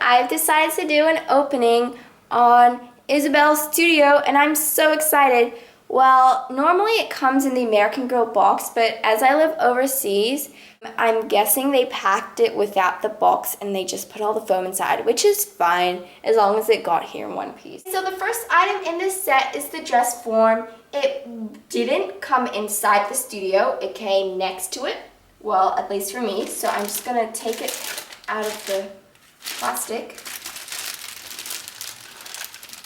I've decided to do an opening on Isabelle's studio and I'm so excited. Well, normally it comes in the American Girl box, but as I live overseas, I'm guessing they packed it without the box and they just put all the foam inside, which is fine as long as it got here in one piece. So the first item in this set is the dress form. It didn't come inside the studio, it came next to it. Well, at least for me, so I'm just gonna take it out of the plastic.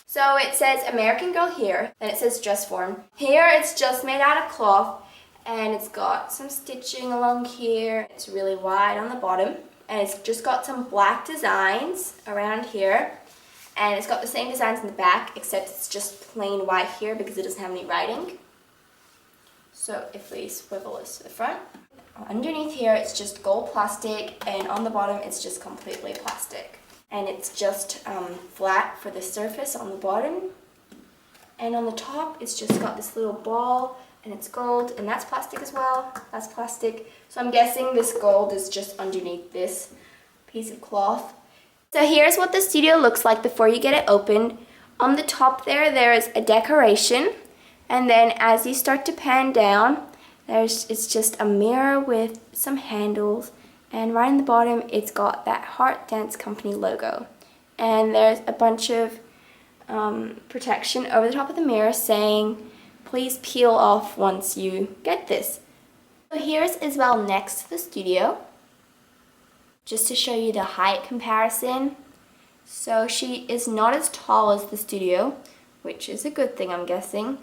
So it says American Girl here, and it says dress form. Here it's just made out of cloth, and it's got some stitching along here. It's really wide on the bottom, and it's just got some black designs around here. And it's got the same designs in the back, except it's just plain white here because it doesn't have any writing. So if we swivel this to the front, underneath here it's just gold plastic, and on the bottom it's just completely plastic. And it's just flat for the surface on the bottom. And on the top it's just got this little ball, and it's gold, and that's plastic as well. That's plastic. So I'm guessing this gold is just underneath this piece of cloth. So here's what the studio looks like before you get it opened. On the top there is a decoration, and then as you start to pan down, it's just a mirror with some handles, and right in the bottom it's got that Heart Dance Company logo. And there's a bunch of protection over the top of the mirror saying, please peel off once you get this. So here's Isabelle next to the studio, just to show you the height comparison. So she is not as tall as the studio, which is a good thing I'm guessing,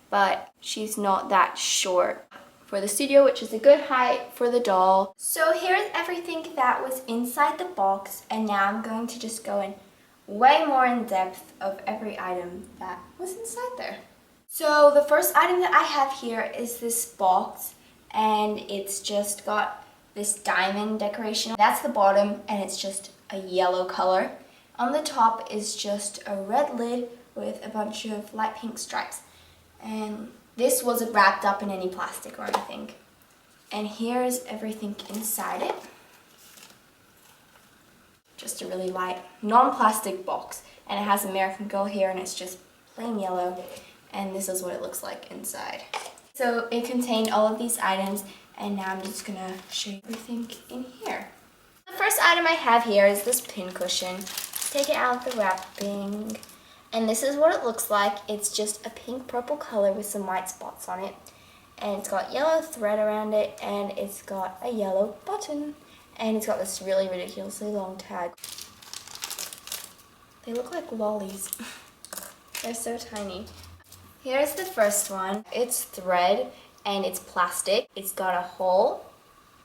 but she's not that short for the studio, which is a good height for the doll. So here's everything that was inside the box, and now I'm going to just go in way more in depth of every item that was inside there. So the first item that I have here is this box, and it's just got this diamond decoration. That's the bottom, and it's just a yellow color. On the top is just a red lid with a bunch of light pink stripes. And this wasn't wrapped up in any plastic or anything. And here's everything inside it. Just a really light, non-plastic box. And it has American Girl here, and it's just plain yellow. And this is what it looks like inside. So it contained all of these items, and now I'm just gonna show you everything in here. The first item I have here is this pin cushion. Take it out of the wrapping. And this is what it looks like. It's just a pink purple color with some white spots on it. And it's got yellow thread around it, and it's got a yellow button. And it's got this really ridiculously long tag. They look like lollies. They're so tiny. Here's the first one. It's thread and it's plastic. It's got a hole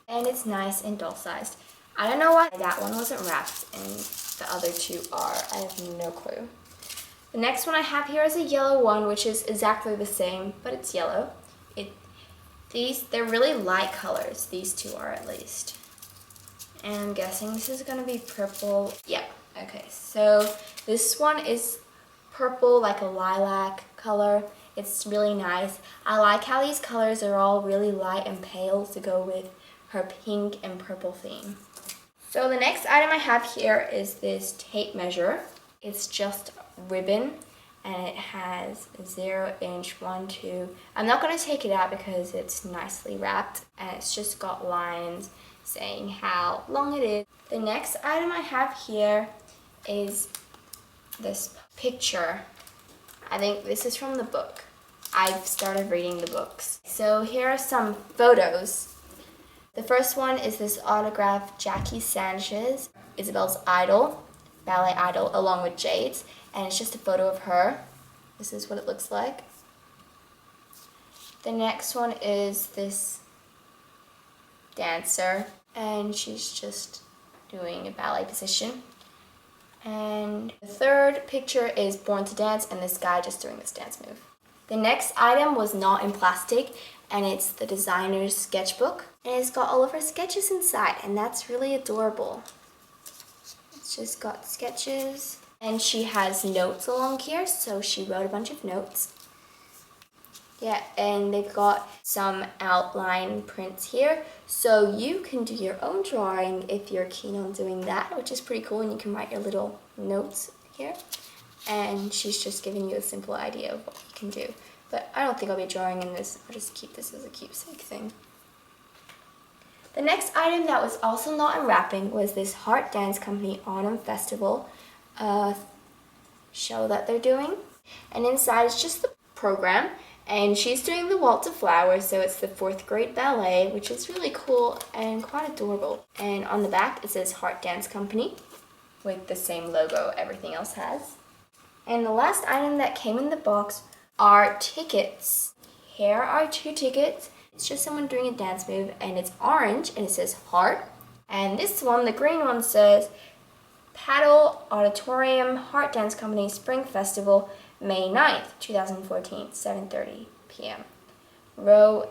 and it's nice and doll-sized. I don't know why that one wasn't wrapped and the other two are. I have no clue. The next one I have here is a yellow one, which is exactly the same, but it's yellow. They're really light colors. These two are at least. And I'm guessing this is gonna be purple. Yeah, okay, so this one is purple, like a lilac color. It's really nice. I like how these colors are all really light and pale to go with her pink and purple theme. So the next item I have here is this tape measure. It's just ribbon, and it has 0 inch, 1, 2. I'm not going to take it out because it's nicely wrapped, and it's just got lines saying how long it is. The next item I have here is this picture. I think this is from the book. I've started reading the books. So here are some photos. The first one is this autographed Jackie Sanchez, Isabelle's idol, ballet idol, along with Jade's, and it's just a photo of her. This is what it looks like. The next one is this dancer, and she's just doing a ballet position. And the third picture is Born to Dance, and this guy just doing this dance move. The next item was not in plastic, and it's the designer's sketchbook. And it's got all of her sketches inside, and that's really adorable. It's just got sketches, and she has notes along here, so she wrote a bunch of notes. Yeah, and they've got some outline prints here, so you can do your own drawing if you're keen on doing that, which is pretty cool, and you can write your little notes here. And she's just giving you a simple idea of what you can do. But I don't think I'll be drawing in this. I'll just keep this as a keepsake thing. The next item that was also not in wrapping was this Heart Dance Company Autumn Festival show that they're doing. And inside is just the program. And she's doing the Waltz of Flowers, so it's the 4th grade ballet, which is really cool and quite adorable. And on the back it says Heart Dance Company with the same logo everything else has. And the last item that came in the box are tickets. Here are 2 tickets. It's just someone doing a dance move, and it's orange and it says heart. And this one, the green one, says Paddle Auditorium Heart Dance Company Spring Festival, May 9th, 2014, 7:30 p.m. Row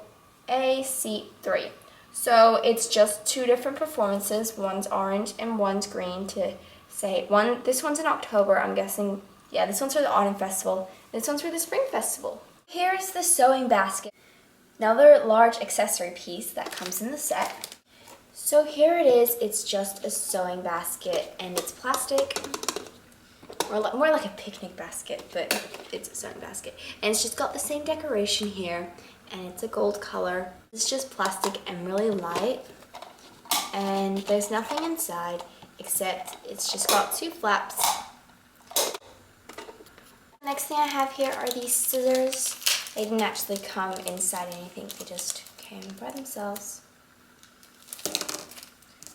A, seat 3. So it's just 2 different performances. One's orange and one's green to say this one's in October, I'm guessing. Yeah, this one's for the Autumn Festival. This one's for the Spring Festival. Here's the sewing basket. Another large accessory piece that comes in the set. So here it is. It's just a sewing basket, and it's plastic. Or more like a picnic basket, but it's a sewing basket. And it's just got the same decoration here, and it's a gold color. It's just plastic and really light, and there's nothing inside except it's just got 2 flaps. Next thing I have here are these scissors. They didn't actually come inside anything, they just came by themselves.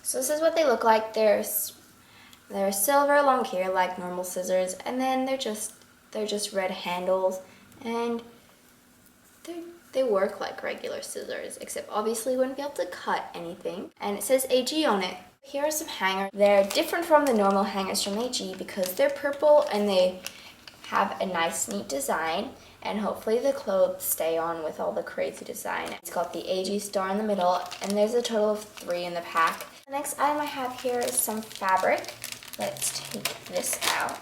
So this is what they look like. They're silver along here like normal scissors, and then they're just red handles, and they work like regular scissors, except obviously you wouldn't be able to cut anything. And it says AG on it. Here are some hangers. They're different from the normal hangers from AG because they're purple and they have a nice neat design, and hopefully the clothes stay on with all the crazy design. It's got the AG star in the middle, and there's a total of 3 in the pack. The next item I have here is some fabric. Let's take this out.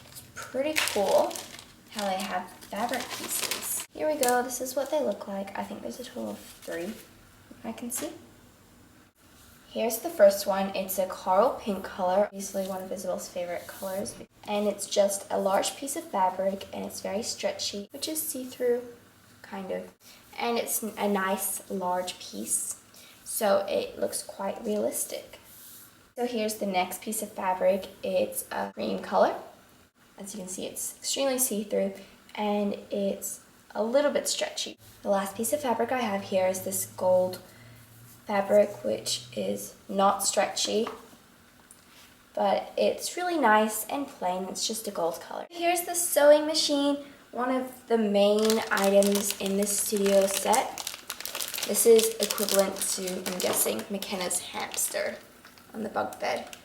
It's pretty cool how they have fabric pieces. Here we go, this is what they look like. I think there's a total of 3 I can see. Here's the first one. It's a coral pink color, obviously one of Isabelle's favorite colors. And it's just a large piece of fabric, and it's very stretchy, which is see-through, kind of. And it's a nice large piece, so it looks quite realistic. So here's the next piece of fabric. It's a cream color. As you can see, it's extremely see-through, and it's a little bit stretchy. The last piece of fabric I have here is this gold fabric, which is not stretchy, but it's really nice and plain. It's just a gold color. Here's the sewing machine, one of the main items in this studio set. This is equivalent to, I'm guessing, McKenna's hamster on the bunk bed.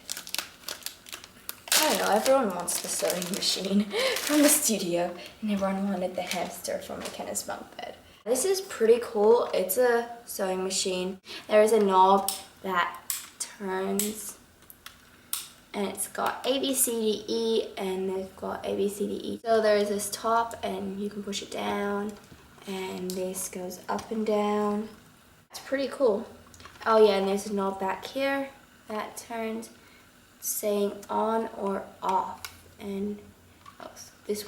I don't know, everyone wants the sewing machine from the studio, and everyone wanted the hamster from McKenna's bunk bed. This is pretty cool. It's a sewing machine. There is a knob that turns, and it's got A, B, C, D, E, and they've got A, B, C, D, E. So there's this top, and you can push it down, and this goes up and down. It's pretty cool. Oh yeah, and there's a knob back here that turns, saying on or off, and this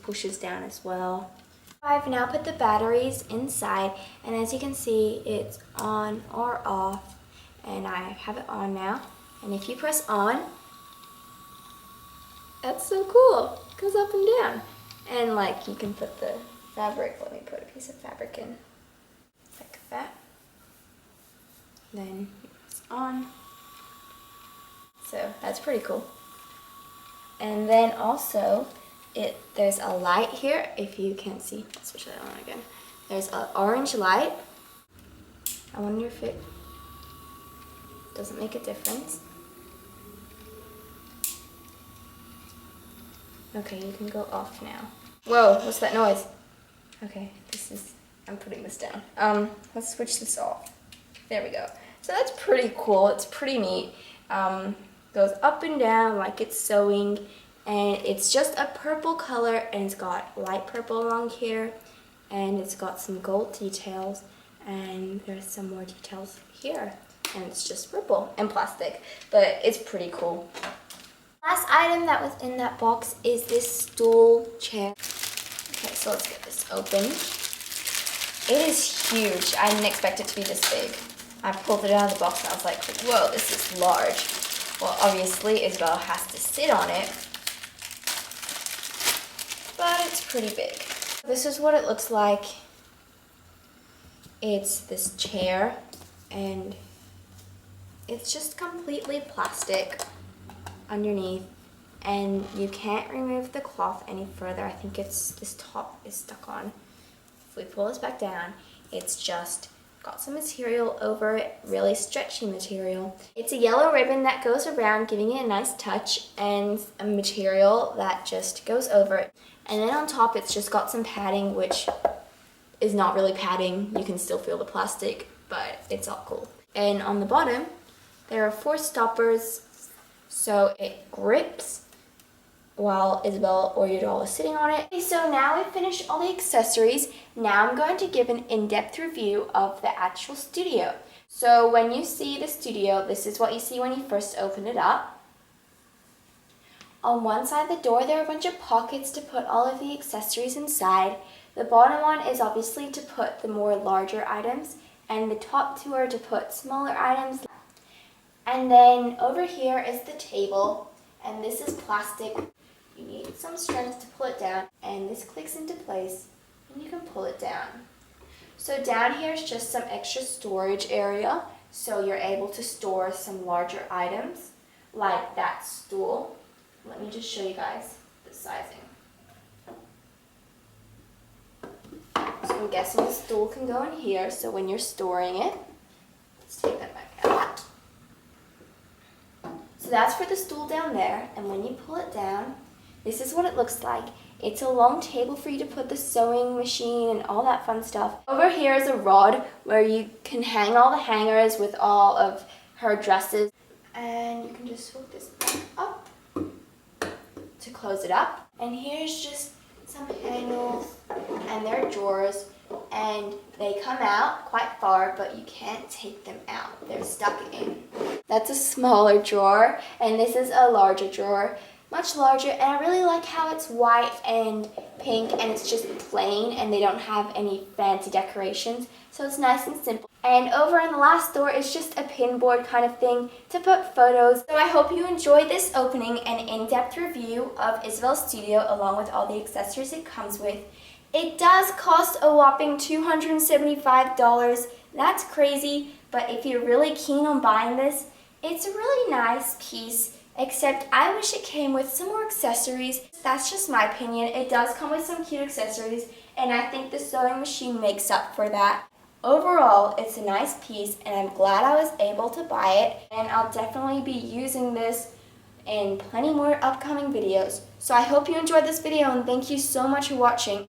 pushes down as well. I've now put the batteries inside, and as you can see, it's on or off, and I have it on now. And if you press on, that's so cool. It goes up and down. And like, you can put the fabric, let me put a piece of fabric in, like that. Then you press on. So that's pretty cool. And then also, there's a light here, if you can't see. Let's switch that on again. There's an orange light. I wonder if it doesn't make a difference. Okay, you can go off now. Whoa, what's that noise? Okay, I'm putting this down. Let's switch this off. There we go. So that's pretty cool. It's pretty neat. Goes up and down like it's sewing, and it's just a purple color, and it's got light purple along here, and it's got some gold details, and there's some more details here, and it's just purple and plastic, but it's pretty cool. Last item that was in that box is this stool chair. Okay, so let's get this open. It is huge. I didn't expect it to be this big. I pulled it out of the box and I was like, whoa, this is large. Well, obviously Isabelle has to sit on it, but it's pretty big. This is what it looks like. It's this chair, and it's just completely plastic underneath, and you can't remove the cloth any further. I think it's this top is stuck on. If we pull this back down, it's just got some material over it, really stretchy material. It's a yellow ribbon that goes around, giving it a nice touch, and a material that just goes over it. And then on top, it's just got some padding, which is not really padding. You can still feel the plastic, but it's all cool. And on the bottom, there are 4 stoppers, so it grips while Isabelle or your doll is sitting on it. Okay, so now we've finished all the accessories. Now I'm going to give an in-depth review of the actual studio. So when you see the studio, this is what you see when you first open it up. On one side of the door, there are a bunch of pockets to put all of the accessories inside. The bottom one is obviously to put the more larger items, and the top 2 are to put smaller items. And then over here is the table, and this is plastic. You need some strength to pull it down, and this clicks into place, and you can pull it down. So down here is just some extra storage area, so you're able to store some larger items, like that stool. Let me just show you guys the sizing. So I'm guessing the stool can go in here, so when you're storing it, let's take that back out. So that's for the stool down there, and when you pull it down, this is what it looks like. It's a long table for you to put the sewing machine and all that fun stuff. Over here is a rod where you can hang all the hangers with all of her dresses, and you can just hook this back up to close it up. And here's just some handles, and they're drawers, and they come out quite far, but you can't take them out. They're stuck in. That's a smaller drawer, and this is a larger drawer, much larger, and I really like how it's white and pink, and it's just plain, and they don't have any fancy decorations, so it's nice and simple. And over in the last door is just a pin board kind of thing to put photos. So I hope you enjoyed this opening and in-depth review of Isabelle's studio along with all the accessories it comes with. It does cost a whopping $275. That's crazy, but if you're really keen on buying this, it's a really nice piece, except I wish it came with some more accessories. That's just my opinion. It does come with some cute accessories, and I think the sewing machine makes up for that. Overall, it's a nice piece, and I'm glad I was able to buy it, and I'll definitely be using this in plenty more upcoming videos. So I hope you enjoyed this video, and thank you so much for watching.